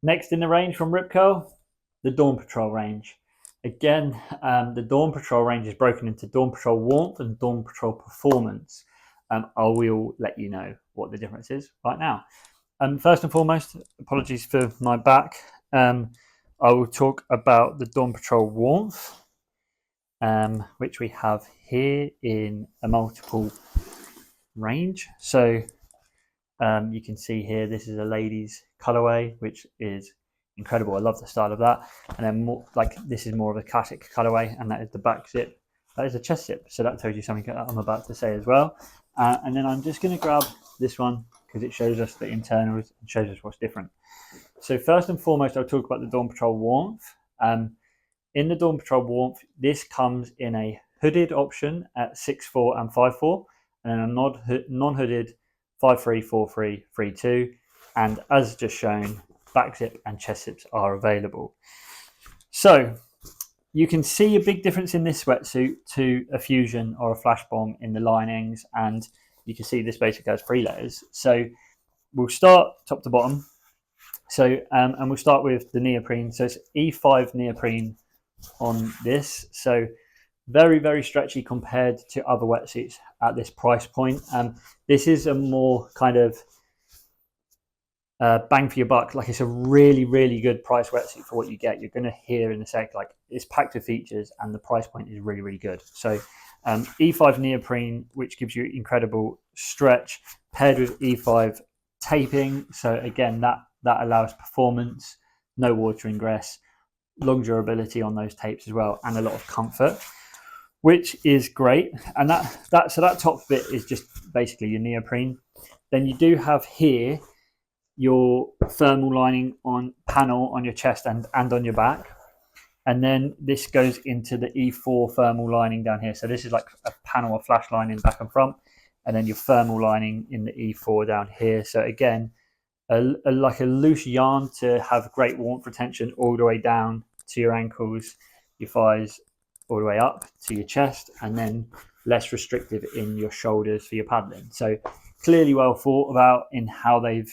Next in the range from Rip Curl, the Dawn Patrol range. Again, the Dawn Patrol range is broken into Dawn Patrol Warmth and Dawn Patrol Performance. I will let you know what the difference is right now. First and foremost, apologies for my back. I will talk about the Dawn Patrol Warmth, which we have here in a multiple range. So you can see here, this is a ladies colorway, which is incredible. I love the style of that. And then more, like this is more of a classic colorway, and that is the back zip. That is a chest zip. So that tells you something that I'm about to say as well. And then I'm just going to grab this one because it shows us the internals and shows us what's different. So first and foremost, I'll talk about the Dawn Patrol Warmth. In the Dawn Patrol Warmth, this comes in a hooded option at 6'4" and 5'4", and then a non-hooded 5'3", 4'3", 3'2", and as just shown, back zip and chest zips are available. So you can see a big difference in this sweatsuit to a Fusion or a Flash Bomb in the linings, and you can see this basically has 3 layers. So we'll start top to bottom. So and we'll start with the neoprene. So it's E5 neoprene on this. So very, very stretchy compared to other wetsuits at this price point. This is a more kind of bang for your buck. Like, it's a really, really good price wetsuit for what you get. You're going to hear in a sec, like, it's packed with features and the price point is really, really good. So E5 neoprene, which gives you incredible stretch, paired with E5 taping. So again, that allows performance, no water ingress, long durability on those tapes as well, and a lot of comfort, which is great. And that top bit is just basically your neoprene. Then you do have here your thermal lining on panel on your chest and on your back. And then this goes into the E4 thermal lining down here. So this is like a panel of flash lining back and front, and then your thermal lining in the E4 down here. So again, like a loose yarn to have great warmth retention all the way down to your ankles, your thighs, all the way up to your chest, and then less restrictive in your shoulders for your paddling. So clearly well thought about in how they've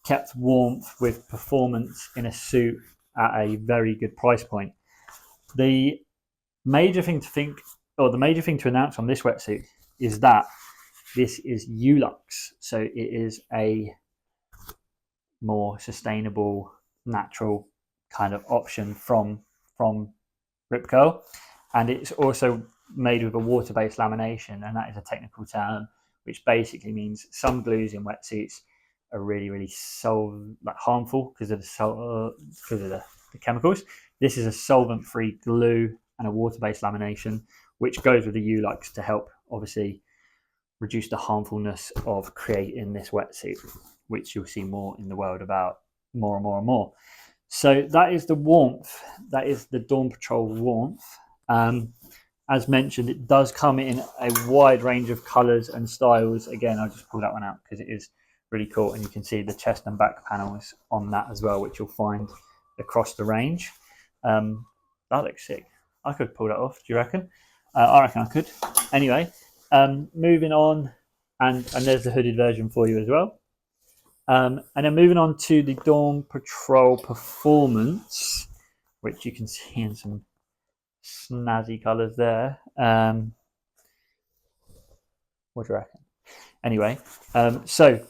kept warmth with performance in a suit at a very good price point. The major thing to announce on this wetsuit is that this is Ulux. So it is a more sustainable, natural kind of option from Rip Curl, and it's also made with a water-based lamination, and that is a technical term which basically means some glues in wetsuits are really, really harmful because of the chemicals. This is a solvent-free glue and a water-based lamination, which goes with the Ulux to help obviously reduce the harmfulness of creating this wetsuit, which you'll see more in the world about more and more and more. So that is the warmth. That is the Dawn Patrol Warmth. As mentioned, it does come in a wide range of colours and styles. Again, I'll just pull that one out because it is really cool, and you can see the chest and back panels on that as well, which you'll find across the range. That looks sick. I could pull that off. Do you reckon? I reckon I could. Anyway, moving on, and there's the hooded version for you as well. And then moving on to the Dawn Patrol Performance, which you can see in some snazzy colours there. What do you reckon? Anyway, so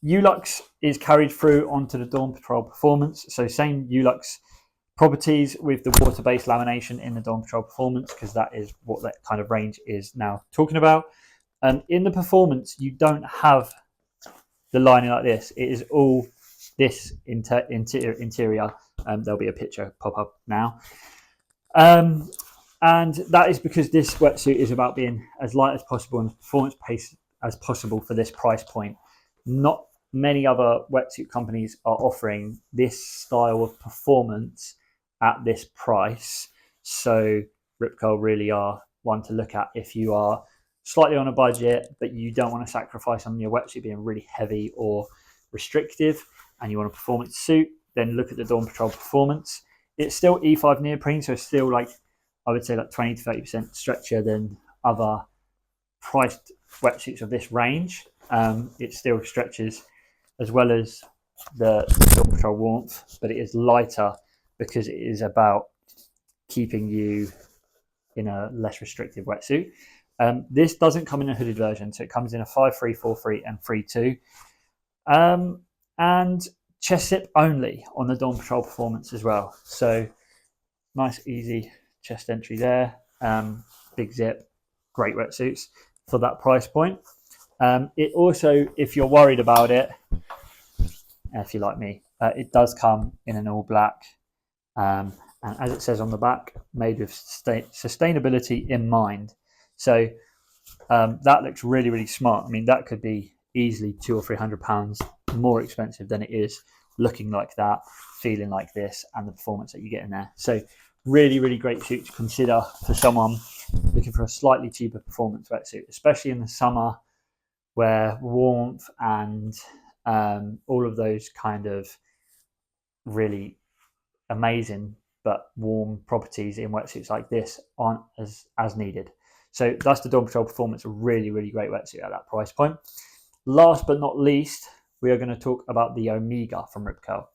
Ulux is carried through onto the Dawn Patrol Performance. So same Ulux properties with the water-based lamination in the Dawn Patrol Performance, because that is what that kind of range is now talking about. In the Performance, you don't have the lining like this. It is all this interior. There'll be a picture pop up now. And that is because this wetsuit is about being as light as possible and performance pace as possible for this price point. Not many other wetsuit companies are offering this style of performance at this price. So Rip Curl really are one to look at if you are slightly on a budget, but you don't want to sacrifice on your wetsuit being really heavy or restrictive, and you want a performance suit, then look at the Dawn Patrol Performance. It's still E5 neoprene, so it's still like, I would say, like 20 to 30% stretchier than other priced wetsuits of this range. It still stretches as well as the Dawn Patrol warmth, but it is lighter because it is about keeping you in a less restrictive wetsuit. This doesn't come in a hooded version, so it comes in a 5.3, 4.3, and 3.2. And chest zip only on the Dawn Patrol Performance as well. So nice, easy chest entry there. Big zip, great wetsuits for that price point. It also, if you're worried about it, if you're like me, it does come in an all black. And as it says on the back, made with sustainability in mind. So that looks really, really smart. I mean, that could be easily £200 or £300 more expensive than it is looking like that, feeling like this, and the performance that you get in there. So really, really great suit to consider for someone looking for a slightly cheaper performance wetsuit, especially in the summer where warmth and all of those kind of really amazing but warm properties in wetsuits like this aren't as needed. So that's the Dawn Patrol Performance, a really, really great wetsuit at that price point. Last but not least, we are going to talk about the Omega from Rip Curl.